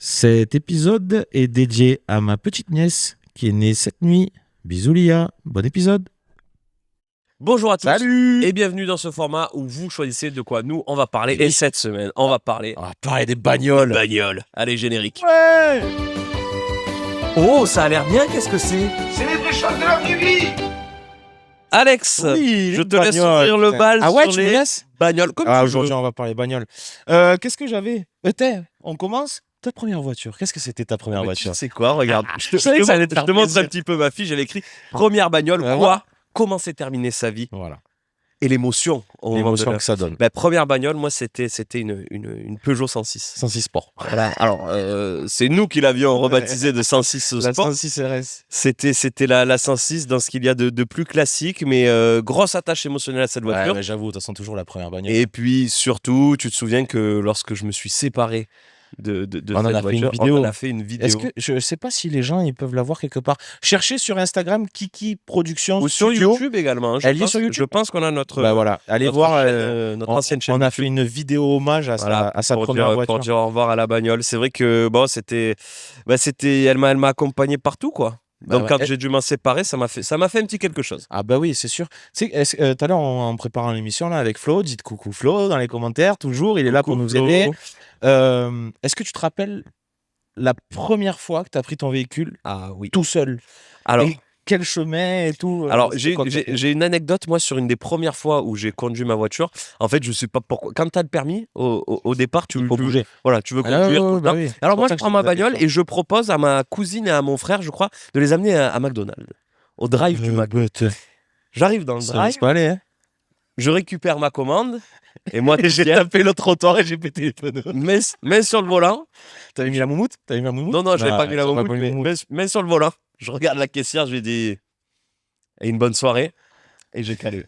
Cet épisode est dédié à ma petite nièce qui est née cette nuit. Bisous Lia, bon épisode. Bonjour à tous. Salut. Et bienvenue dans ce format où vous choisissez de quoi nous on va parler. Et cette semaine, on va parler des bagnoles. Allez, générique. Ouais. Oh, ça a l'air bien, qu'est-ce que c'est? C'est les préchanteurs du vie. Alex, Oui, je les te laisse bagnoles, ouvrir le putain. bal Ah ouais, sur tu me les laisses? bagnoles. Comme tu Aujourd'hui, veux. on va parler bagnoles. Qu'est-ce que j'avais? On commence. Ta première voiture. Qu'est-ce que c'était ta première Mais voiture? tu sais quoi, regarde. Je savais que ça allait te je faire te montre plaisir. un petit peu ma fiche, j'avais écrit première bagnole, Ouais, quoi, voilà. comment s'est terminée sa vie Voilà. et l'émotion. au moment L'émotion de que ça donne. première bagnole, moi c'était une Peugeot 106. 106 Sport. Voilà. Alors, c'est nous qui l'avions rebaptisé de 106 La Sport. 106 RS. C'était la 106 dans ce qu'il y a de plus classique, mais grosse attache émotionnelle à cette Ouais, voiture. mais j'avoue, de toute façon, toujours la première bagnole. Et puis surtout, tu te souviens que lorsque je me suis séparé de On en cette a fait une voiture, vidéo. on en a fait une vidéo. Est-ce que je sais pas si les gens ils peuvent la voir quelque part. Cherchez sur Instagram Kiki Production Ou sur Studio. YouTube également. Elle y est sur YouTube. Je pense qu'on a notre, Bah voilà, allez notre voir. notre ancienne chaîne. On a fait une vidéo hommage à Voilà, sa pour première dire, voiture. pour dire au revoir à la bagnole. C'est vrai que bon, elle m'a accompagné partout, quoi. Bah Donc ouais. quand j'ai dû m'en séparer, ça m'a fait un petit quelque chose. Ah bah oui, c'est sûr. Tu sais, tout à l'heure en préparant l'émission là avec Flo, dites coucou Flo dans les commentaires. Toujours, il est là pour nous Flo. aider. Est-ce que tu te rappelles la première fois que tu as pris ton véhicule Ah oui. tout seul? Alors. Et quel chemin et tout? Alors, c'était quoi que t'as fait? j'ai une anecdote, moi, sur une des premières fois où j'ai conduit ma voiture. En fait, je sais pas pourquoi. Quand tu as le permis, au départ, tu Faut bouger. Voilà, tu veux Ah, conduire. ouais, tout le bah temps. oui. Alors, C'est moi, pour ça je que prends je ma te pose la bagnole question. et je propose à ma cousine et à mon frère, je crois, de les amener à McDonald's, au drive du McDonald's. J'arrive dans le Ça drive, laisse pas aller, hein. je récupère ma commande et moi, J'ai tapé le trottoir et j'ai pété les pneus. main sur le volant. T'avais mis la moumoute? Non, je n'avais pas mis la t'as moumoute, pas mis mais la moumoute. main sur le volant. Je regarde la caissière, je lui dis et une bonne soirée. Et j'ai calé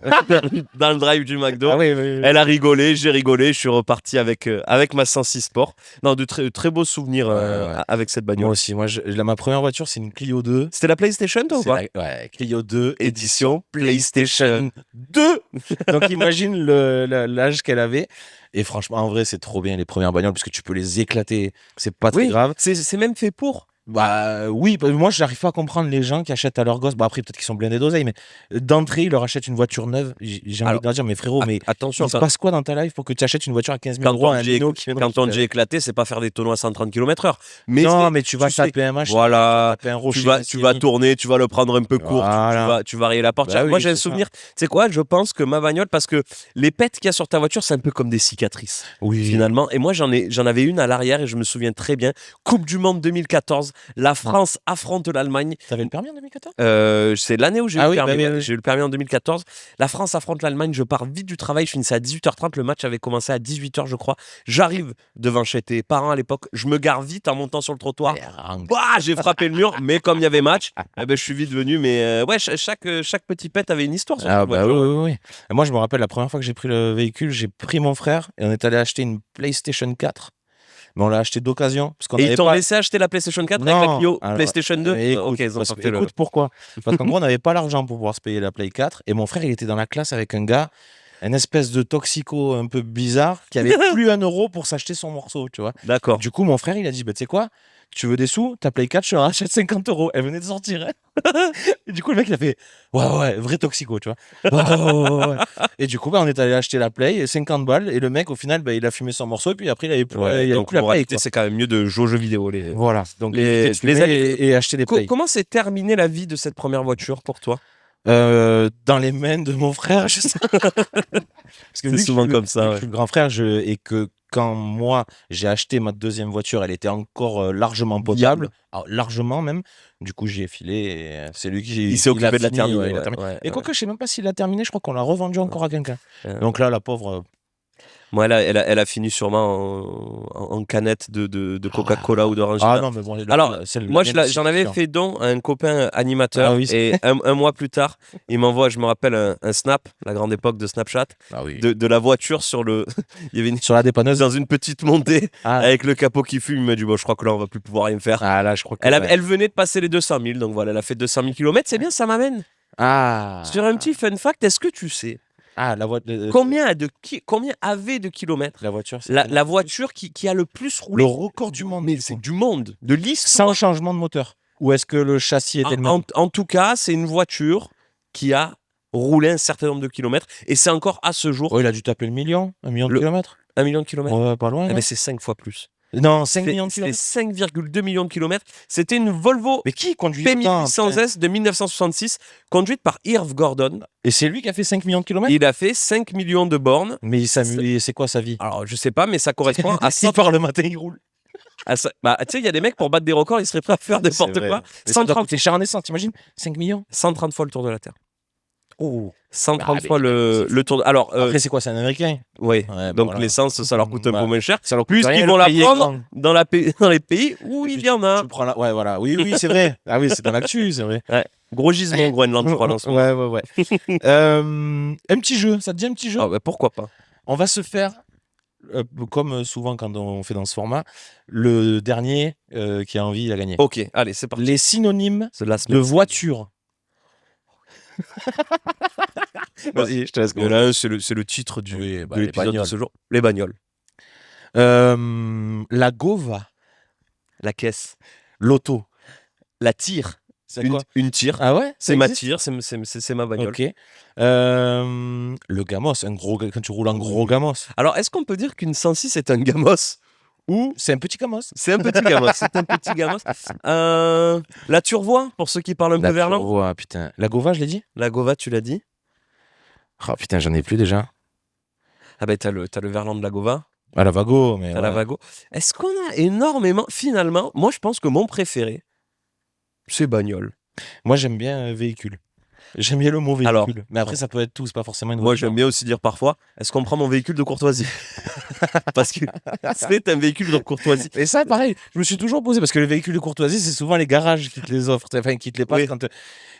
dans le drive du McDo. Ah oui, oui, oui. Elle a rigolé, j'ai rigolé, je suis reparti avec ma 106 Sport. Non, de très beaux souvenirs Ouais. avec cette Moi bagnole. aussi, ma première voiture, c'est une Clio 2. C'était la PlayStation, toi, ou pas? Ouais, Clio 2, Édition PlayStation 2. Donc imagine l'âge qu'elle avait. Et franchement, en vrai, c'est trop bien les premières bagnoles parce que tu peux les éclater. C'est pas très Oui, grave. c'est même fait pour. Bah oui, moi j'arrive pas à comprendre les gens qui achètent à leur gosse. Bah après, peut-être qu'ils sont blindés d'oseille, mais d'entrée, ils leur achètent une voiture neuve. J'ai envie Alors, de leur dire, mais frérot, mais Attention, il se passe quoi dans ta life pour que tu achètes une voiture à 15 000 quand euros à on un dit Nino qui vient de quand on récupérer? dit éclaté, c'est pas faire des tonneaux à 130 km/h. Mais Non, c'est- mais tu vas sais, taper un machin, Voilà, taper un tu rocher. vas tourner, tu vas le prendre un peu court, Voilà. tu vas rayer la porte. Bah Moi, oui, j'ai un c'est souvenir. Tu sais quoi? Je pense que ma bagnole, parce que les pètes qu'il y a sur ta voiture, c'est un peu comme des cicatrices. Oui. Finalement. Et moi, j'en avais une à l'arrière et je me souviens très bien. Coupe du Monde 2014, la France affronte l'Allemagne. T'avais le permis en 2014? C'est l'année où j'ai eu Ah le oui, permis. bah oui, oui. J'ai eu le permis en 2014. La France affronte l'Allemagne. Je pars vite du travail. Je finissais à 18h30. Le match avait commencé à 18h, je crois. J'arrive devant chez tes parents à l'époque. Je me gare vite en montant sur le trottoir. Bah, j'ai frappé le mur. Mais comme il y avait match, je suis vite venu. Mais ouais, chaque petit pet avait une histoire sur Ah cette bah voiture. oui. Et moi je me rappelle la première fois que j'ai pris le véhicule, j'ai pris mon frère et on est allé acheter une PlayStation 4. Mais on l'a acheté d'occasion parce qu'on Et avait ils t'ont pas... laissé acheter la PlayStation 4 avec Non. la Clio Alors, PlayStation 2. Écoute, Ok, ils ont sorti le- écoute pourquoi. Parce qu'en gros on n'avait pas l'argent pour pouvoir se payer la Play 4 et mon frère il était dans la classe avec un gars, un espèce de toxico un peu bizarre qui avait plus un euro pour s'acheter son morceau, tu vois. D'accord. Du coup mon frère il a dit, bah, tu sais quoi, tu veux des sous, ta Play 4 je te la rachète 50 euros. Elle venait de sortir. Hein. Et du coup le mec il a fait, ouais, vrai toxico, tu vois. Ouais. Et du coup on est allé acheter la Play, 50 balles, et le mec au final il a fumé son morceau et puis après il avait plus, il avait Donc, plus la en Play, réalité, quoi. c'est quand même mieux de jouer aux jeux vidéo. Voilà, donc les fumer amis- et acheter des Play. Comment s'est terminée la vie de cette première voiture pour toi? Dans les mains de mon frère, je sais. Parce que C'est vu que souvent je suis comme ça, vu que ouais. je suis le grand frère, et que quand moi j'ai acheté ma deuxième voiture, elle était encore largement potable, alors, largement même. Du coup, j'y ai filé et c'est lui qui Il s'est a occupé de la fini, terminer. ouais, il a ouais, terminé. ouais, Et quoique, je sais même pas s'il a terminé, je crois qu'on l'a revendu encore à quelqu'un. Ouais. Donc là, la pauvre. Moi, elle a fini sûrement en canette de Coca-Cola ou d'Orange. Ah non, mais bon. Alors, moi, mienne, j'en avais c'est fait don à un copain animateur. Ah oui, et un mois plus tard, il m'envoie, je me rappelle, un snap, la grande époque de Snapchat, Ah oui. de la voiture sur le. Il y avait Sur la dépanneuse. dans une petite montée Ah, avec le capot qui fume. Il m'a dit, bon, je crois que là, on va plus pouvoir rien faire. ah, là, je crois que. Elle venait de passer les 200 000, donc voilà, elle a fait 200 000 km. C'est bien, ça m'amène Ah. sur un petit fun fact. Est-ce que tu sais Ah, la voiture. Combien avait de kilomètres La voiture, c'est la voiture qui a le plus le roulé? record du monde. Mais c'est du monde, de Sans l'histoire. changement de moteur. Ou est-ce que le châssis était le même? En tout cas, c'est une voiture qui a roulé un certain nombre de kilomètres. Et c'est encore à ce jour Oh, il a dû taper le million, 1 million de Le- kilomètres. 1 million de kilomètres. Ouais, pas loin. Eh non, ben, c'est 5 fois plus. non 5 C'était millions de kilomètres. 5,2 millions de kilomètres. C'était une Volvo Mais qui conduit autant, putain P1800S de 1966, conduite par Irv Gordon. Et c'est lui qui a fait 5 millions de kilomètres. Il a fait 5 millions de bornes. Mais c'est quoi sa vie? Alors, je sais pas, mais ça correspond à S'il part le matin, il roule. Bah, tu sais, il y a des mecs pour battre des records, ils seraient prêts à faire n'importe quoi. Mais ça doit 130, coûter cher en essence, t'imagines? 5 millions. 130 fois le tour de la Terre. Oh. 130 Ah, fois mais le tour. Alors, Après, c'est quoi? C'est un Américain? ouais. Ouais, Donc, voilà. l'essence, ça leur coûte un Bah, peu moins cher. Ça leur coûte Plus rien, ils le vont la pays est prendre grand. dans les pays où il y en a. Tu prends la... Ouais, voilà. Oui, c'est vrai. Ah oui, c'est dans l'actu, c'est vrai. Gros gisement au Groenland, je crois. dans ce moment. Ouais. Un petit jeu, ça te dit un petit jeu? Ah, bah, pourquoi pas? On va se faire, comme souvent quand on fait dans ce format, le dernier qui a envie, il a gagné. Ok, allez, c'est parti. Les synonymes C'est la de voiture. Vas-y, je te laisse. Il y en a un, c'est le titre Oui, de les l'épisode de bagnoles. ce jour. Les bagnoles. La Gova, La caisse. l'auto. La tire. C'est quoi? Une tire. Ah ouais? C'est ma tire, c'est ma bagnole. Ok. Le Gamos, quand tu roules en gros Gamos. Alors, est-ce qu'on peut dire qu'une 106 est un gamos? Ou C'est un petit Gamos. c'est un petit gamos? C'est un petit gamos. La turvoie, pour ceux qui parlent un peu verlan. Turvois, putain. La Gova, je l'ai dit? La Gova, tu l'as dit? Oh putain, j'en ai plus déjà. Ah ben, t'as le verlan de la Gova, Ah, la Vago, mais. t'as la ouais. Vago. Est-ce qu'on a énormément... Finalement, moi, je pense que mon préféré, c'est bagnole. Moi, j'aime bien véhicule. J'aime bien le mot véhicule. Alors, mais après, ça peut être tout, c'est pas forcément une Moi, voiture. j'aime bien aussi dire parfois, est-ce qu'on prend mon véhicule de courtoisie? Parce que c'est un véhicule de courtoisie. Et ça, pareil, je me suis toujours posé, parce que les véhicules de courtoisie, c'est souvent les garages qui te les offrent, enfin, qui te les passent Oui. quand.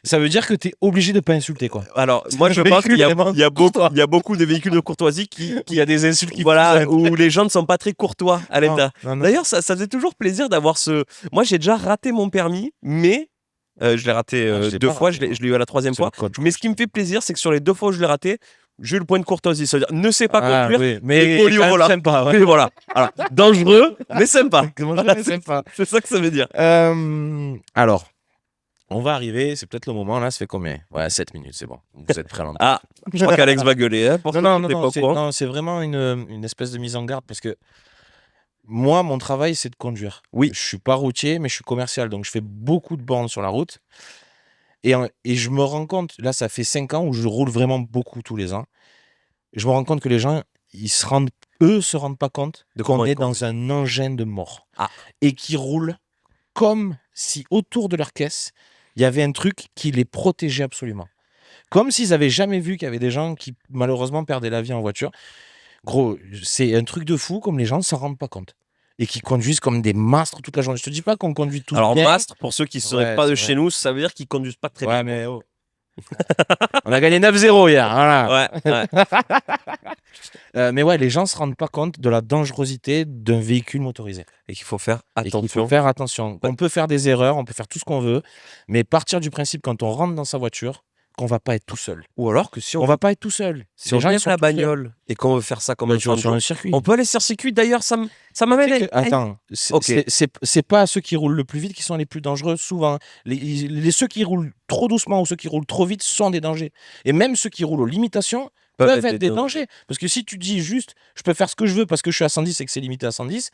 Ça veut dire que t'es obligé de pas insulter, quoi. Alors, moi, je un pense qu'il y a, véhicule vraiment il y a beaucoup, courtois. il y a beaucoup de véhicules de courtoisie qui Il y a des insultes qui voilà, où les gens ne sont pas très courtois à Non, l'état. non, non. D'ailleurs, ça faisait toujours plaisir d'avoir ce... Moi, j'ai déjà raté mon permis, mais je l'ai raté Ah, je l'ai 2 pas fois, raté. je l'ai eu à la 3e C'est fois. le code. Mais ce qui me fait plaisir, c'est que sur les 2 fois où je l'ai raté, j'ai eu le point de courtoisie. C'est-à-dire, ne sais pas Ah, conduire, oui, mais poli au quand même volant. sympa, ouais. mais voilà. Alors, dangereux, mais sympa. Comment Voilà, dire, sympa. C'est ça que ça veut dire. Alors, on va arriver, c'est peut-être le moment, là, ça fait combien? Ouais, 7 minutes, c'est bon. Vous êtes prêts à l'entendre. Ah, je crois qu'Alex va gueuler. Hein, pour ceux qui étaient pas au courant. non, c'est vraiment une espèce de mise en garde parce que moi, mon travail, c'est de conduire. Oui. Je suis pas routier, mais je suis commercial, donc je fais beaucoup de bornes sur la route. Et je me rends compte, là, ça fait 5 ans où je roule vraiment beaucoup tous les ans. Et je me rends compte que les gens, se rendent pas compte De qu'on comment est ils dans un engin de mort. Ah. Et qui roulent comme si autour de leur caisse, il y avait un truc qui les protégeait absolument. Comme s'ils avaient jamais vu qu'il y avait des gens qui, malheureusement, perdaient la vie en voiture. Gros, c'est un truc de fou, comme les gens ne s'en rendent pas compte. Et qui conduisent comme des mastres toute la journée. Je te dis pas qu'on conduit tous Alors, bien. Mastre, pour ceux qui ne seraient Ouais, pas de c'est chez nous, ça veut dire qu'ils conduisent pas très Ouais, mais oh. On a gagné 9-0 hier. Voilà. bien. Ouais. Mais ouais, les gens se rendent pas compte de la dangerosité d'un véhicule motorisé. Et qu'il faut faire Et qu'il faut attention. faire attention. On peut faire des erreurs, on peut faire tout ce qu'on veut, mais partir du principe quand on rentre dans sa voiture qu'on va pas être tout seul. Ou alors que si On on, va pas être tout seul. si Les on gens, ils lève sont la tout seuls. bagnole et qu'on veut faire ça comme Bah, un tu vas sur champion, un circuit. on peut aller sur circuit. D'ailleurs, ça m'amène. Tu sais que- Attends, c'est Ok. c'est pas ceux qui roulent le plus vite qui sont les plus dangereux. Souvent, ceux qui roulent trop doucement ou ceux qui roulent trop vite sont des dangers. Et même ceux qui roulent aux limitations peuvent être des dangers. Parce que si tu dis juste, je peux faire ce que je veux parce que je suis à 110 et que c'est limité à 110,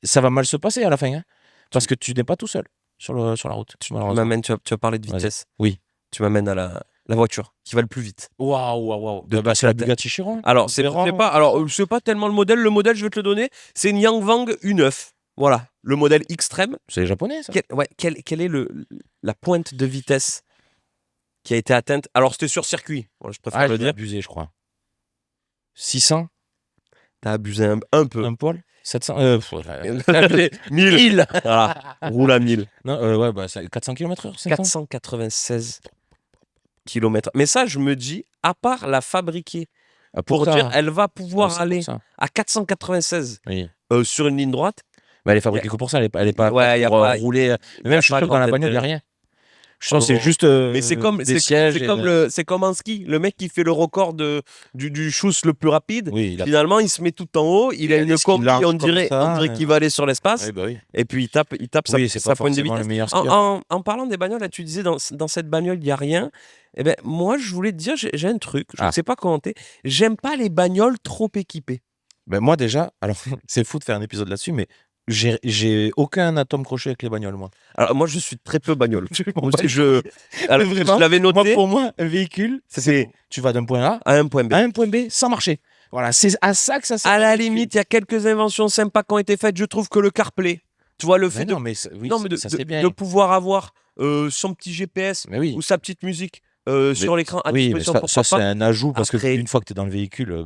ça va mal se passer à la fin. Hein. Parce que tu n'es pas tout seul sur la route. Tu malheureusement. m'amènes, tu as parlé de Vas-y. vitesse. Oui. Tu m'amènes à la voiture qui va le plus vite. Waouh. Bah, c'est la Bugatti Chiron. Alors, c'est pas tellement le modèle. Le modèle, je vais te le donner. C'est une Yangwang U9. Voilà, le modèle extrême. C'est les japonais, ça. Quelle est la pointe de vitesse qui a été atteinte? Alors, c'était sur circuit. Voilà, je préfère Ah, le j'ai dire. abusé, je crois. 600, T'as abusé un peu. un poil 700, 1000. Voilà, roule à 1000. Non, ouais, bah, 400 km/h, 500. 496 km. Mais ça, je me dis, à part la fabriquer, Ah, pour ça. dire, elle va Ouais, pouvoir c'est pour aller ça. à 496 Oui. sur une ligne droite. Mais elle est fabriquée que pour ça, elle est pas Ouais, y a pour pas- rouler. Mais même, je suis pas sûr que dans la grand bagnole, il n'y a intérêt. rien. Je sens que c'est juste Mais c'est comme, des sièges. c'est comme en ski. Le mec qui fait le record du schuss le plus rapide. Oui, Finalement, il se met tout en haut. Il a une combi, on dirait qu'il va aller sur l'espace. Oui, bah oui. Et puis il tape Oui, sa pointe de forcément le vitesse. meilleur skieur. En parlant des bagnoles, là, tu disais dans cette bagnole, il n'y a rien. Eh ben, moi, je voulais te dire, j'ai un truc. Je ne sais pas commenter. J'aime pas les bagnoles trop équipées. Ben moi déjà, alors c'est fou de faire un épisode là-dessus, mais j'ai aucun atome croché avec les bagnoles, moi. Alors moi, je suis très peu bagnole. Bon, je vraiment, l'avais noté. Moi, pour moi, un véhicule, c'est tu vas d'un point A à un point B. à un point B sans marcher. Voilà, c'est à ça que ça sert. À la limite, il y a quelques inventions sympas qui ont été faites. Je trouve que le CarPlay, tu vois, le fait Non, mais oui, non, mais ça c'est bien. de pouvoir avoir son petit GPS Mais oui. ou sa petite musique sur l'écran à Oui, mais disposition. ça c'est un ajout parce Après- que une fois que tu es dans le véhicule,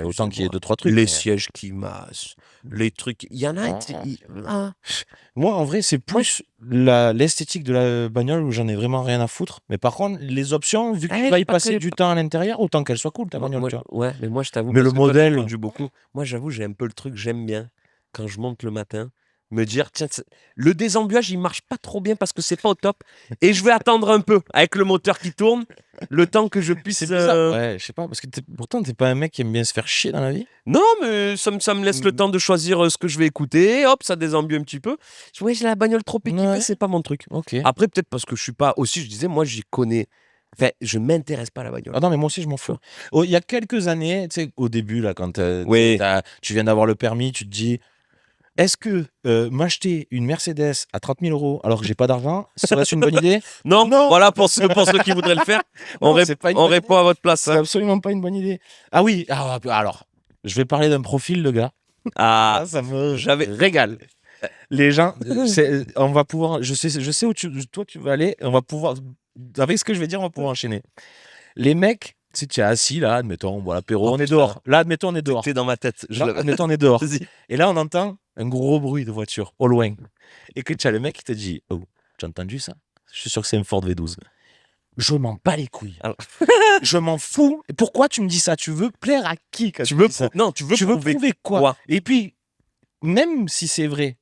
autant qu'il y ait 2-3 trucs. Les mais- sièges qui massent, les trucs. Il y en a. Moi, en vrai, c'est plus l'esthétique de la bagnole où j'en ai vraiment rien à foutre. Mais par contre, les options, vu que tu vas y passer du temps à l'intérieur, autant qu'elle soit cool ta bagnole. Moi, tu vois. ouais, mais moi je t'avoue. Mais parce le que toi, tu modèle- conduis beaucoup. Moi, j'avoue, j'ai un peu le truc. J'aime bien quand je monte le matin. Me dire, tiens, le désembuage, il marche pas trop bien parce que c'est pas au top. Et je vais attendre un peu avec le moteur qui tourne, le temps que je puisse. C'est bizarre. Ouais, je sais pas, parce que pourtant, t'es pas un mec qui aime bien se faire chier dans la vie. Non, mais ça me laisse le temps de choisir ce que je vais écouter. Hop, ça désembue un petit peu. Ouais, j'ai la bagnole trop équipée, Ouais. c'est pas mon truc. Ok. Après, peut-être parce que je suis pas. Aussi, je disais, moi, j'y connais. Enfin, je m'intéresse pas à la bagnole. Ah non, mais moi aussi, je m'en fous. Oh, il y a quelques années, tu sais, au début, là, quand Oui. tu viens d'avoir le permis, tu te dis est-ce que m'acheter une Mercedes à 30 000 € alors que j'ai pas d'argent, serait-ce une bonne idée? Non, Non. voilà pour ceux qui voudraient le faire. Non, c'est pas une On bonne répond à votre place. C'est hein. absolument pas une bonne idée. Ah oui, alors, je vais parler d'un profil de gars. Ah, Ça me j'avais. régale. Les gens, on va pouvoir, je sais où toi tu vas aller, on va pouvoir, avec ce que je vais dire, on va pouvoir enchaîner. Les mecs, si tu es assis là, admettons, voilà, l'apéro, on est dehors. Là, admettons, on est dehors. T'es dans ma tête. Là, admettons, on est dehors. Vas-y. Et là, on entend un gros bruit de voiture au loin. Et que tu as le mec qui te dit oh, tu as entendu ça? Je suis sûr que c'est un Ford V12. Je m'en bats les couilles. Alors- Je m'en fous. Et pourquoi tu me dis ça? Tu veux plaire à qui quand Tu veux dis ça? non, tu veux prouver quoi? Et puis, même si c'est vrai,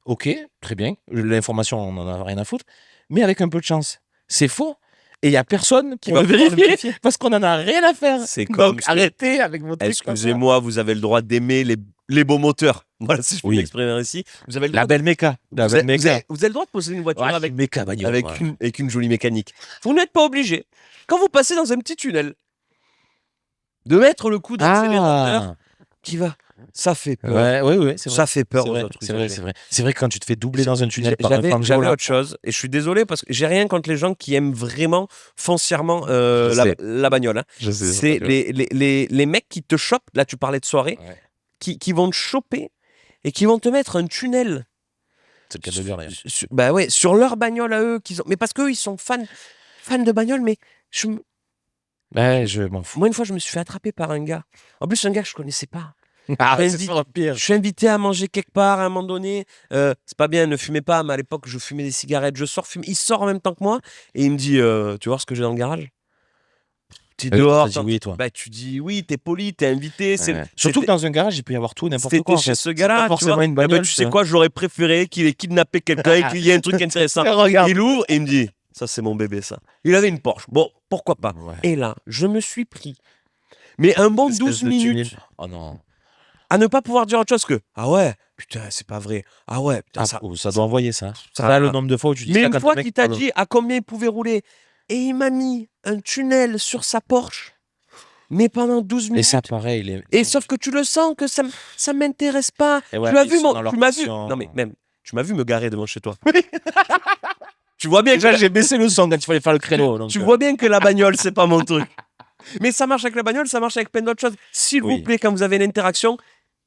ok, très bien, l'information, on n'en a rien à foutre, mais avec un peu de chance, c'est faux. Et il n'y a personne qui va va pouvoir le vérifier parce qu'on n'en a rien à faire. C'est comme Donc, ce- arrêtez avec votre truc. Excusez-moi, vous avez le droit d'aimer les beaux moteurs. Voilà, si je peux Oui. m'exprimer ainsi. Vous avez le La droit belle méca. La vous avez, belle vous avez- méca. vous avez le droit de posséder une voiture Ouais, avec, méca bagnole. avec, ouais. avec une jolie mécanique. Vous n'êtes pas obligé, quand vous passez dans un petit tunnel, de mettre le coup d'accélérateur qui va. Ça fait peur. Ouais, c'est vrai. Ça fait peur C'est aux vrai, autres c'est vrai, usagers. c'est vrai. C'est vrai que quand tu te fais doubler dans un tunnel par un J'avais Fangio, là, autre chose, et je suis désolé parce que j'ai rien contre les gens qui aiment vraiment foncièrement Je sais. la bagnole. hein. je sais, C'est les mecs qui te chopent, là tu parlais de soirée, Ouais. qui vont te choper et qui vont te mettre un tunnel C'est le cas de dire, d'ailleurs. bah ouais, sur leur bagnole à eux. Mais parce qu'eux, ils sont fans de bagnole, mais Ouais, je m'en fous. moi, une fois, je me suis fait attraper par un gars. En plus, un gars que je connaissais pas. Ah, c'est c'est vite. ça le pire. Je suis invité à manger quelque part à un moment donné. C'est pas bien, ne fumez pas, mais à l'époque, je fumais des cigarettes. Je sors, fume. Il sort en même temps que moi et il me dit tu vois ce que j'ai dans le garage? T'es dehors. T'as dit oui, toi. Bah, tu dis oui, t'es poli, t'es invité. Ouais. Surtout que dans un garage, il peut y avoir tout, n'importe C'était quoi. en chez fait. ce C'est gars-là, pas tu forcément vois. une Eh ben, bagnole. tu sais quoi, j'aurais préféré qu'il ait kidnappé quelqu'un et qu'il y ait un truc intéressant. Regarde. Il ouvre et il me dit ça, c'est mon bébé, ça. Il avait une Porsche. Bon, pourquoi pas. Ouais. Et là, je me suis pris. Mais un bon Espèce 12 de minutes tunnel. Oh non. à ne pas pouvoir dire autre chose que ah ouais, putain, c'est pas vrai. Ah ouais, putain, Ah, ça doit envoyer ça. ça- Ça, le nombre de fois où tu dis Mais ça une quand fois le mec qu'il t'a parle. dit à combien il pouvait rouler, et il m'a mis un tunnel sur sa Porsche, mais pendant 12 Et minutes. ça, pareil. Les... Et sauf que tu le sens que ça m'intéresse pas. Et ouais, tu m'as ils vu, sont dans leur tu m'as vu. passion. Non mais même, tu m'as vu me garer devant chez toi. Tu vois bien que Déjà, j'ai baissé le son quand il fallait faire le créneau. Donc, tu vois bien que la bagnole, c'est pas mon truc. Mais ça marche avec la bagnole, ça marche avec plein d'autres choses. S'il Oui. vous plaît, quand vous avez une interaction,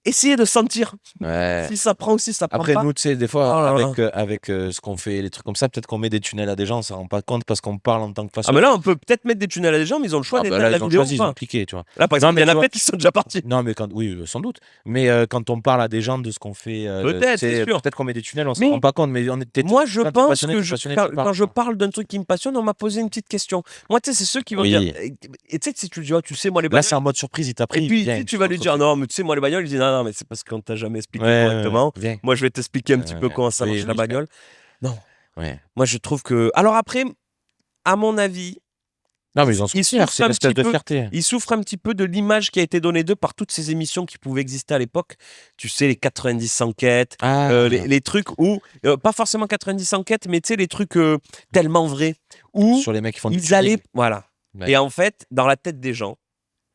essayez de sentir Ouais. si ça prend ou si ça prend Après, pas. nous, tu sais, des fois, Oh là là. avec ce qu'on fait, les trucs comme ça, peut-être qu'on met des tunnels à des gens, on s'en rend pas compte parce qu'on parle en tant que Ah façon. mais là, on peut peut-être mettre des tunnels à des gens, mais ils ont le choix Ah, d'être bah à là, la ils ont vidéo choisi, ou ils ont pas. cliqué, tu vois. Là, par Non, exemple, mais il y en tu a vois- peut-être qui sont déjà partis. Non, mais oui, sans doute. Mais quand on parle à des gens de ce qu'on fait, Peut-être, c'est sûr. peut-être qu'on met des tunnels, on Mais s'en rend pas compte. Mais on était. Moi, je quand t'es pense passionné, que t'es passionné, quand, tu parles. quand je parle d'un truc qui me passionne, on m'a posé une petite question. Moi, tu sais, c'est ceux qui vont Oui. dire. Et tu sais, si tu lui dis, oh, tu sais, moi, les Là, bagnoles. c'est en mode surprise, il t'a pris. Et puis, viens, tu vas lui dire, non, mais tu sais, moi, les bagnoles, il dit, non, non, mais c'est parce qu'on t'a jamais expliqué Ouais, correctement. viens. Moi, je vais t'expliquer un petit peu comment ça Oui, marche la oui, bagnole. Non. Ouais. Moi, je trouve que. Alors après, à mon avis, Non, mais ils ont Ils souffert, souffrent c'est un l'espèce petit de peu. fierté. ils souffrent un petit peu de l'image qui a été donnée d'eux par toutes ces émissions qui pouvaient exister à l'époque. Tu sais, les 90 enquêtes, Ah, les trucs où, pas forcément 90 enquêtes, mais tu sais, les trucs tellement vrais, où sur les mecs qui font du ils allaient. tuning. Voilà. Ouais. Et en fait, dans la tête des gens,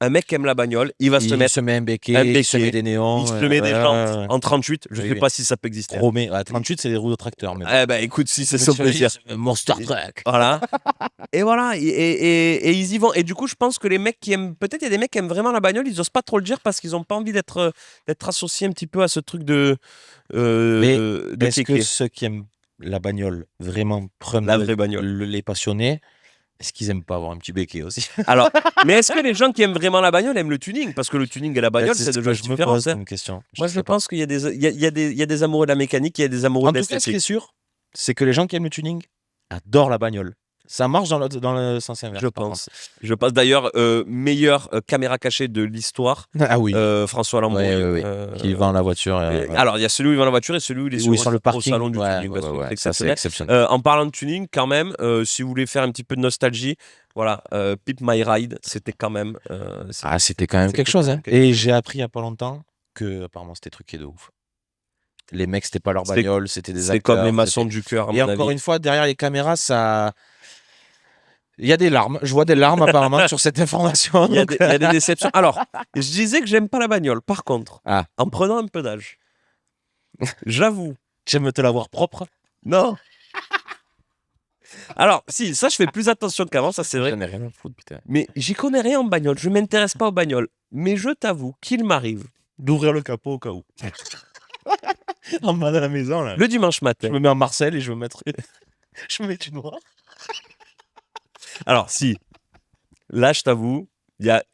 un mec qui aime la bagnole, il va se Il mettre. se met un un béquet, il se béquet, met des néons. Il se met des jantes en 38. Je Oui, sais oui. pas si ça peut exister. Chromé. Ouais, 38, c'est des roues de tracteur. Mais Eh ben, écoute, si c'est son plaisir. Monster Truck. Voilà. Et voilà. Et ils y vont. Et du coup, je pense que les mecs qui aiment. Peut-être il y a des mecs qui aiment vraiment la bagnole, ils osent pas trop le dire parce qu'ils ont pas envie d'être associés un petit peu à ce truc de. De Est-ce que kéké. ceux qui aiment la bagnole, vraiment prennent La vraie bagnole. les passionnés, est-ce qu'ils aiment pas avoir un petit béquet aussi? Alors, mais est-ce que les gens qui aiment vraiment la bagnole aiment le tuning? Parce que le tuning et la bagnole, c'est ce deux que choses je me différentes. pose comme question. Moi, je pense qu'il y a des amoureux de la mécanique, il y a des amoureux En de tout cas, ce qui est l'esthétique. sûr, c'est que les gens qui aiment le tuning adorent la bagnole. Ça marche dans le sens inverse. Je par pense. Je pense d'ailleurs, meilleure caméra cachée de l'histoire, contre. Ah oui. François Lambrouille. Ouais, qui vend la voiture. Alors, il y a celui où il vend la voiture et celui où il est Oui, sur le au parking. salon du Ouais, tuning. ouais, parce que ouais, c'est ça, c'est exceptionnel. exceptionnel. En parlant de tuning, quand même, si vous voulez faire un petit peu de nostalgie, voilà, Pimp My Ride, c'était quand même. C'était quand même c'était quelque chose. quand Hein. même quelque Et j'ai appris il n'y a pas longtemps que apparemment c'était truqué de ouf. Les mecs, c'était pas leur C'était- bagnole, c'était des C'est acteurs. comme les maçons du cœur, à Et mon encore avis. une fois, derrière les caméras, ça. Il y a des larmes. Je vois des larmes apparemment sur cette information. Il y a donc- des déceptions. Alors, je disais que j'aime pas la bagnole. Par contre, Ah. en prenant un peu d'âge, j'avoue. J'aime te l'avoir propre. Non. Alors, si, ça, je fais plus attention qu'avant, ça c'est vrai. J'en ai rien à foutre, putain. Mais j'y connais rien en bagnole. Je m'intéresse pas aux bagnoles. Mais je t'avoue qu'il m'arrive, D'ouvrir le capot au cas où. En bas de la maison, là. le dimanche Je matin. me mets en Marcel et je me mettre. Je me mets du noir. Alors, si. Là, je t'avoue, il y a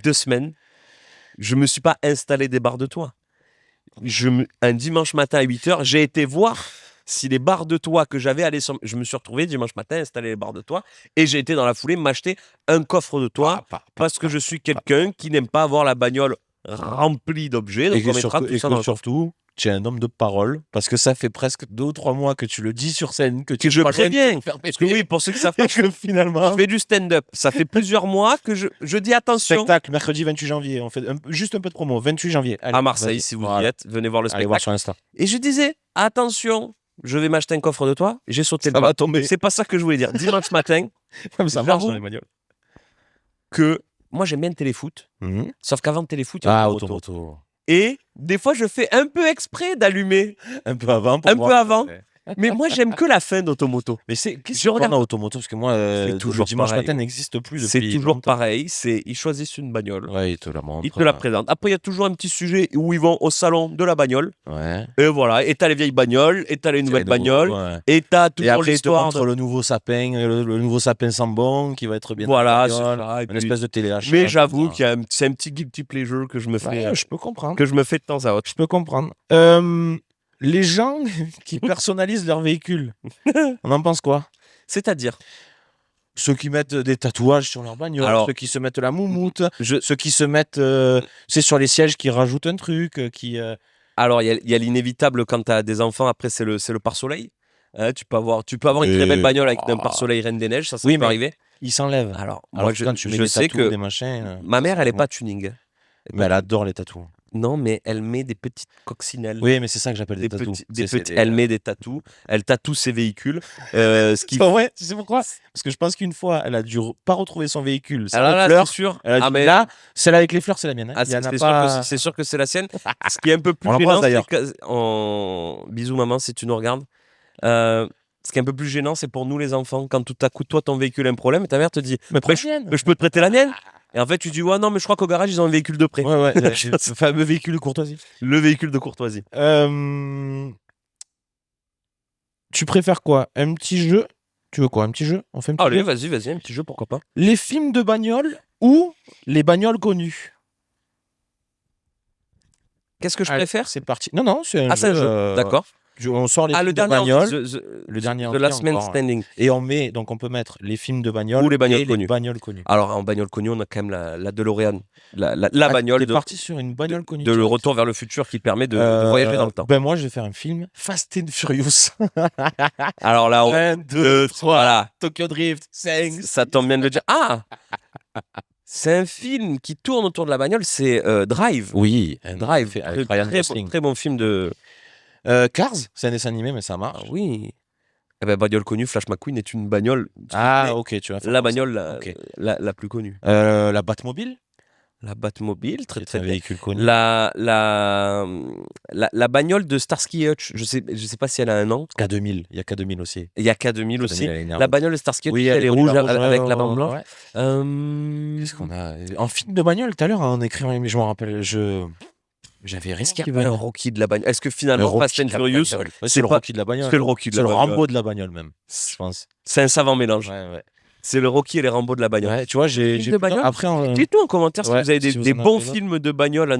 2 semaines, je me suis pas installé des barres de toit. Un dimanche matin à 8h, j'ai été voir si les barres de toit que j'avais allaient sur. Je me suis retrouvé dimanche matin, installer les barres de toit, et j'ai été dans la foulée m'acheter un coffre de toit parce que je suis quelqu'un qui n'aime pas avoir la bagnole remplie d'objets. Donc, Et on que mettra tout ça dans le coffre. surtout, tu es un homme de parole parce que ça fait presque 2 ou 3 mois que tu le dis sur scène, que tu Que je es pas loin de préviens. te faire Parce que péter. oui, pour ceux qui savent pas, Et que finalement. je fais du stand-up. Ça fait plusieurs mois que je dis attention. Spectacle, mercredi 28 janvier. On fait juste un peu de promo. 28 janvier. Allez, À Marseille, vas-y. si vous y Voilà. êtes, venez voir le Allez voir spectacle. sur Insta. Et je disais, attention, je vais m'acheter un coffre de toit. J'ai sauté Ça le pas. va tomber. C'est pas ça que je voulais dire. Dimanche matin, Comme ça marche j'avoue dans les bagnoles. que moi j'aime bien le téléfoot. Sauf qu'avant le téléfoot, il y a Ah, automoto. automoto. Et des fois, je fais un peu exprès d'allumer. Un peu avant. Pour Un voir. peu avant. Mais moi, j'aime que la fin d'automoto. Mais qu'est-ce Je qu'on regarde- a automoto? Parce que moi, C'est toujours le dimanche pareil. matin n'existe plus depuis C'est toujours longtemps. pareil. Ils choisissent une bagnole. Ouais, ils te la montrent. Ils te la présentent. Après, il y a toujours un petit sujet où ils vont au salon de la bagnole. Ouais. Et voilà. Et t'as les vieilles bagnoles. Et t'as les nouvelles C'est nouveau, bagnoles. ouais. Et t'as Et toujours après, ils te l'histoire. montrent le nouveau sapin, le nouveau sapin Sambon qui va être bien. Voilà, dans c'est la bagnole. ça. Et Une puis- espèce de téléachat. Mais j'avoue qu'il y a c'est un petit guilty pleasure que je me fais, Ouais, je peux comprendre. que je me fais de temps à autre. Je peux comprendre. Les gens qui personnalisent leur véhicule, on en pense quoi? C'est-à-dire, Ceux qui mettent des tatouages sur leur bagnole, Alors- ceux qui se mettent la moumoute, je- ceux qui se mettent, c'est sur les sièges qui rajoutent un truc, qui. alors il y a l'inévitable quand tu as des enfants, après c'est le pare-soleil. Hein, tu peux avoir une très belle bagnole avec un pare-soleil Reine des Neiges, ça Oui, peut mais arriver. Ils s'enlèvent. Alors, Alors moi que quand tu mets je des sais tatous, que des machins. ma mère, elle est pas tuning. Mais elle adore les tatous. Non, mais elle met des petites coccinelles. Oui, mais c'est ça que j'appelle des Des tatous. petits, elle met des tatous, elle tatoue ses véhicules. Ce qui... Ouais, tu sais pourquoi? Parce que je pense qu'une fois, elle a dû pas retrouver son véhicule. Alors là, fleurs. c'est sûr. Elle a dit, Ah, mais- là, celle avec les fleurs, c'est la mienne. Hein. Ah, Il y en a c'est pas. sûr que c'est la sienne. Ce qui est un peu plus On l'embrasse, gênant, d'ailleurs. Bisous maman si tu nous regardes. Ce qui est un peu plus gênant, c'est pour nous les enfants, quand tout à coup toi ton véhicule a un problème et ta mère te dit Mais prends Bah, la mienne. je peux te prêter la mienne. Et en fait tu dis ouais non mais je crois qu'au garage ils ont un véhicule de prêt. Ouais, ouais, le fameux véhicule de courtoisie. Le véhicule de courtoisie. Tu préfères quoi? Un petit jeu? Tu veux quoi? Un petit jeu? On fait un petit Allez jeu? vas-y un petit jeu pourquoi pas. Les films de bagnole ou les bagnoles connues? Qu'est-ce que je Allez, préfère? C'est parti. Non, c'est un Ah c'est un jeu. jeu. D'accord. On sort les Ah, films le de dernier, bagnole, The, le dernier The entier Last Man encore, ouais. Standing. Et on met, donc on peut mettre les films de bagnole Ou les bagnoles et connues. les bagnoles connues. Alors, en bagnole connue, on a quand même la DeLorean. La Ah, bagnole t'es de, parti sur une bagnole connue. de Le direct. Retour vers le futur qui permet de voyager dans le temps. Ben moi, je vais faire un film Fast and Furious. Alors là, 1, 2, 3. voilà, Tokyo Drift, 5. ça tombe bien de le dire. Ah, c'est un film qui tourne autour de la bagnole, c'est Drive. Oui, Drive, fait avec Ryan Gosling. très bon film de. Cars, c'est un dessin animé, mais ça Ah marche. oui. Eh ben, bagnole connue, Flash McQueen est une bagnole. Ah, ok, tu vas faire La comme ça. bagnole Ok. la plus connue. La Batmobile, La Batmobile, très c'est très un bien. véhicule connu. La bagnole de Starsky et Hutch, je sais pas si elle a un nom. K2000, il y a K2000 aussi. Il y a K2000 aussi. elle est énervante. La bagnole de Starsky et Hutch, Oui, elle est connue, rouge la avec ouais, la bande ouais, blanche. ouais. Euh, Qu'est-ce qu'on a en film de bagnole tout à l'heure en écrivant, mais je me rappelle, j'avais Est-ce qu'il risqué y a un Rocky de la bagnole? Est-ce que finalement Rocky Fast and de la Furious, bagnole. Ouais, c'est c'est le pas- Rocky de la bagnole. c'est le Rocky de C'est la le bagnole. Rambo de la bagnole même, je pense. C'est un savant mélange. Ouais. C'est le Rocky et les Rambo de la bagnole. Ouais, tu vois, j'ai Film de bagnole après Dites-nous en commentaire si Ouais, vous avez si vous des en avez bons d'autres. films de bagnole à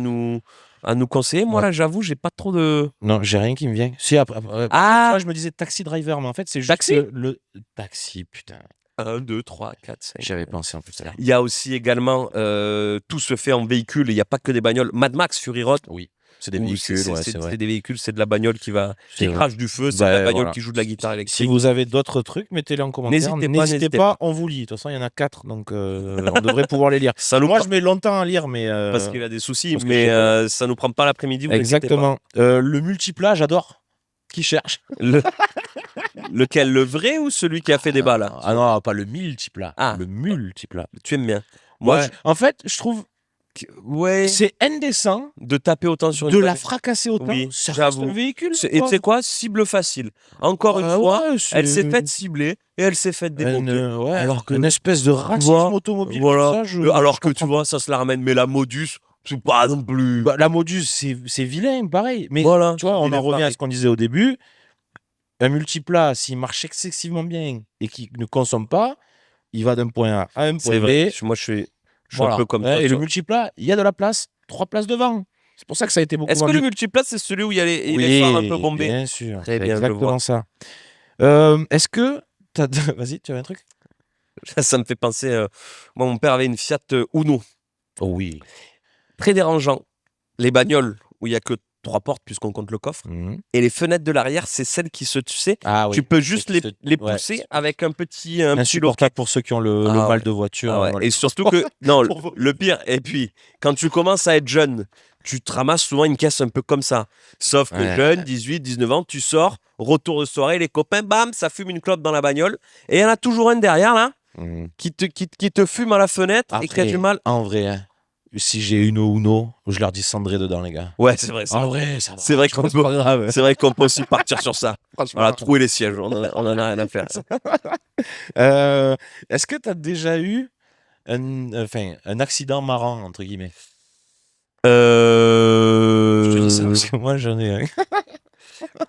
nous conseiller. Moi Ouais. là, j'avoue, j'ai pas trop de. non, j'ai rien qui me vient. Si après, Ah, moi je me disais Taxi Driver, mais en fait c'est juste Taxi le taxi, putain. 1, 2, 3, 4, 5. J'avais pensé en plus tout à l'heure. Il y a aussi également tout se fait en véhicule. Il n'y a pas que des bagnoles. Mad Max, Fury Road. Oui, c'est des où véhicules, ouais, c'est vrai. des véhicules, c'est de la bagnole qui C'est vrai. crache du feu, c'est Bah, de la bagnole voilà. qui joue de la guitare Si électrique. vous avez d'autres trucs, mettez-les en commentaire. N'hésitez pas, pas. on vous lit. De toute façon, il y en a 4, donc on devrait pouvoir les lire. Ça nous Moi, prend- je mets longtemps à lire, mais parce qu'il a des soucis, parce que mais je sais ça nous prend pas l'après-midi. vous inquiétez exactement. Le multiplat, j'adore. Qui cherche pas. Lequel, le vrai ou celui qui a fait débat là? Ah non, pas le multiplat. Ah. Le multiplat. Tu aimes bien. Moi, Ouais. En fait, je trouve ouais, c'est indécent de taper autant sur une de la bagnole. fracasser autant. Oui, Ça j'avoue. reste un véhicule. Et tu sais quoi? Cible facile. Encore une fois, ouais, elle s'est faite cibler et elle s'est faite démonter. ouais, Alors que- une espèce de racisme vois, automobile. voilà. Ça, Alors je que tu comprends. vois, ça se la ramène, mais la Modus, c'est pas non plus. Bah, la Modus, c'est vilain, pareil. Mais voilà. tu vois, on Il est en revient à pareil. ce qu'on disait au début. Un multiplat, s'il marche excessivement bien et qu'il ne consomme pas, il va d'un point A à un point C'est vrai. B. Moi, je suis Voilà. un peu comme Ouais, toi. et tu le vois. multiplat, il y a de la place, 3 places devant. C'est pour ça que ça a été beaucoup Est-ce que vendu. le multiplace, c'est celui où il y a les phares un peu bombés? bien sûr. Très C'est bien, je exactement vois. ça. Est-ce que t'as... Vas-y, tu avais un truc? Ça me fait penser. Moi, mon père avait une Fiat Uno. Oh oui. Très dérangeant. Les bagnoles où il y a que 3 portes puisqu'on compte le coffre. Et les fenêtres de l'arrière, c'est celles qui se. Tu sais, Ah oui. tu peux juste Ceux qui les ouais. pousser avec un petit Insupportable pour ceux qui ont le Ah mal ouais. de voiture. Ah ouais. voilà. Et surtout que, non, Pour vous. le pire, et puis, quand tu commences à être jeune, tu te ramasses souvent une caisse un peu comme ça. Sauf que Ouais. jeune, 18, 19 ans, tu sors, retour de soirée, les copains, bam, ça fume une clope dans la bagnole. Et il y en a toujours un derrière, là, Mhm. qui te fume à la fenêtre et qui a Après, du mal. En vrai, hein, si j'ai une Uno, je leur dis cendré dedans, les gars. Ouais, c'est vrai. En vrai, ça va. C'est vrai Je qu'on pense peut, pas grave. c'est vrai qu'on peut aussi partir sur ça. Franchement. Voilà, trouver les sièges, on en a rien à faire. Est-ce que tu as déjà eu un accident marrant, entre guillemets? Je te dis ça parce que moi, j'en ai un.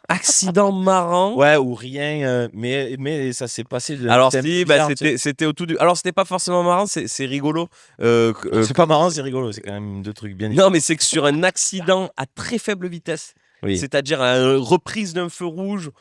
Accident marrant. Ouais, ou rien, mais ça s'est passé de Alors thème si, bizarre, tu sais. c'était au tout du. Alors c'était pas forcément marrant, c'est rigolo. C'est pas marrant, c'est rigolo, c'est quand même deux trucs bien Non, mais c'est que sur un accident à très faible vitesse, Oui. c'est-à-dire à une reprise d'un feu rouge,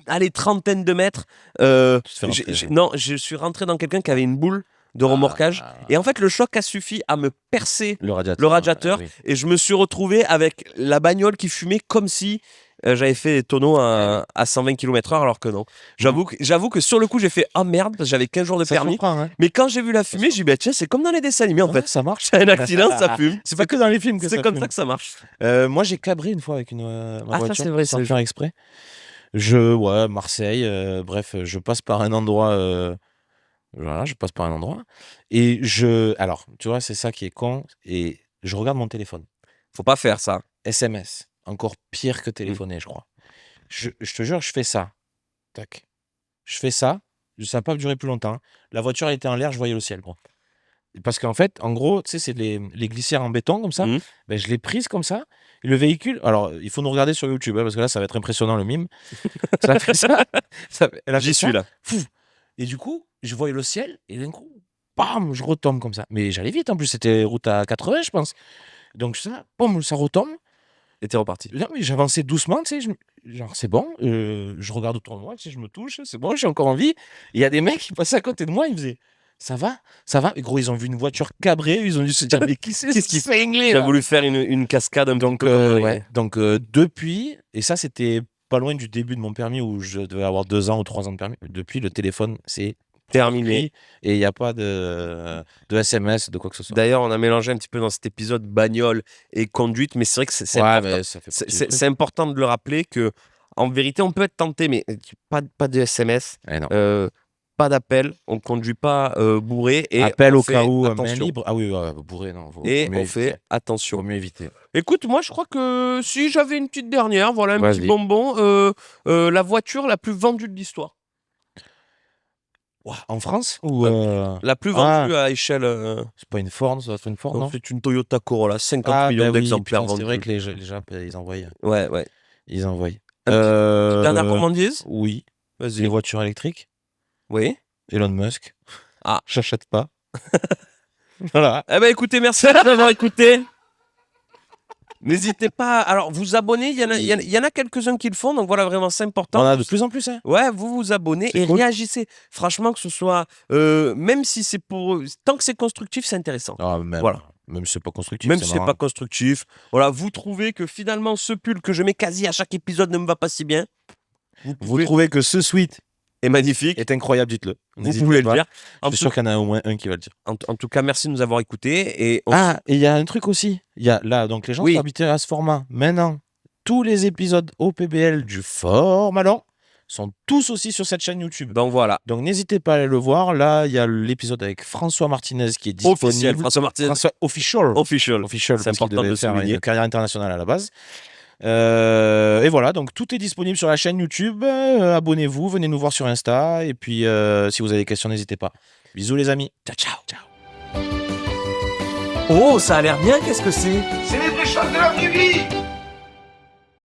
allez, trentaine de mètres, Tu te fais rentrer. non, je suis rentré dans quelqu'un qui avait une boule de remorquage. Et en fait, le choc a suffi à me percer Le radiateur. le radiateur oui. et je me suis retrouvé avec la bagnole qui fumait comme si j'avais fait des tonneaux à 120 km/h alors que non. J'avoue que sur le coup, j'ai fait ah merde, parce que j'avais 15 jours de Ça permis. surprend, hein. Mais quand j'ai vu la fumée, j'ai dit bah tiens, c'est comme dans les dessins animés en Ouais, fait. ça marche. C'est un accident, ça fume. C'est pas que dans les films que C'est ça comme fume. ça que ça marche. Moi, j'ai cabré une fois avec ma Ah, ça, voiture. c'est vrai, sans ça. faire exprès. Marseille, bref, je passe par un endroit. Voilà, je passe par un endroit. Et alors, tu vois, c'est ça qui est con. Et je regarde mon téléphone. Faut pas faire ça. SMS. Encore pire que téléphoner, je crois. Je te jure, je fais ça. Tac. Je fais ça. Ça n'a pas duré plus longtemps. La voiture était en l'air, je voyais le ciel, gros. Parce qu'en fait, en gros, tu sais, c'est les glissières en béton comme ça. Mhm. Ben, je l'ai prise comme ça. Et le véhicule, alors il faut nous regarder sur YouTube, hein, parce que là, ça va être impressionnant le mime. Ça a fait ça. Elle a fait J'y ça. suis là. Fou. Et du coup, je voyais le ciel et d'un coup, bam, je retombe comme ça. Mais j'allais vite en plus, c'était route à 80, je pense. Donc ça, boum, ça retombe. Et t'es reparti. Non, mais j'avançais doucement, tu sais, genre c'est bon, je regarde autour de moi, tu sais, je me touche, c'est bon, j'ai encore envie. Il y a des mecs qui passaient à côté de moi, ils me faisaient ça va. Et gros, ils ont vu une voiture cabrée, ils ont dû se dire mais qui c'est Qu'est-ce qui ce cinglé, Tu as là voulu faire une cascade un Donc, peu comme ouais. Donc depuis, et ça c'était pas loin du début de mon permis où je devais avoir 2 ans ou 3 ans de permis. Depuis, le téléphone, c'est terminé. et il n'y a pas de SMS, de quoi que ce soit. D'ailleurs, on a mélangé un petit peu dans cet épisode bagnole et conduite, mais c'est vrai que c'est Ouais, important. mais ça fait partie du truc. C'est important de le rappeler que, en vérité, on peut être tenté, mais pas de SMS, Eh non. pas d'appel, on ne conduit pas bourré. Et Appel on au fait cas où, main attention. libre. Ah oui, bourré, non. Et mieux on fait éviter. attention. Vaut mieux éviter. Écoute, moi, je crois que si j'avais une petite dernière, voilà un Vas-y. petit bonbon, la voiture la plus vendue de l'histoire. Ouah, en France ou La plus vendue à échelle. c'est pas une Ford, ça doit être une Ford, non C'est une Toyota Corolla, 50 Ah, millions bah oui, d'exemplaires putain, c'est vrai vendus. que les gens, ils envoient. Ouais. Ils envoient. Petite dernière gourmandise. Oui. Vas-y. Les voitures électriques. Oui. Elon Musk. Ah. J'achète pas. Voilà. Eh ben écoutez, merci d'avoir écouté. N'hésitez pas à vous abonner. Il y en a quelques-uns qui le font, donc voilà, vraiment, c'est important. On a de plus en plus, hein. Ouais, vous abonnez C'est et cool. réagissez. Franchement, que ce soit, même si c'est tant que c'est constructif, c'est intéressant. Ah, même, Voilà. Même si c'est pas constructif. Même c'est si c'est marrant. pas constructif. Voilà, vous trouvez que finalement, ce pull que je mets quasi à chaque épisode ne me va pas si bien. Vous trouvez que ce suite est magnifique. est incroyable, dites-le. Vous N'hésitez pouvez le pas. dire. Je suis sûr qu'il y en a au moins un qui va le dire. En tout cas, merci de nous avoir écoutés. Et Ah, et il y a un truc aussi. Il y a là, donc les gens Oui. sont habitués à ce format. Maintenant, tous les épisodes OPBL du format long sont tous aussi sur cette chaîne YouTube. donc voilà. Donc n'hésitez pas à aller le voir. Là, il y a l'épisode avec François Martinez qui est disponible. Officiel. François Martinez. François Official. Official. Official, C'est parce qu'il important de devait le faire souligner. une carrière internationale à la base. Et voilà, donc tout est disponible sur la chaîne YouTube. Abonnez-vous, venez nous voir sur Insta. Et puis, si vous avez des questions, n'hésitez pas. Bisous les amis. Ciao. Oh, ça a l'air bien. Qu'est-ce que c'est? C'est les vraies choses de la vraie vie.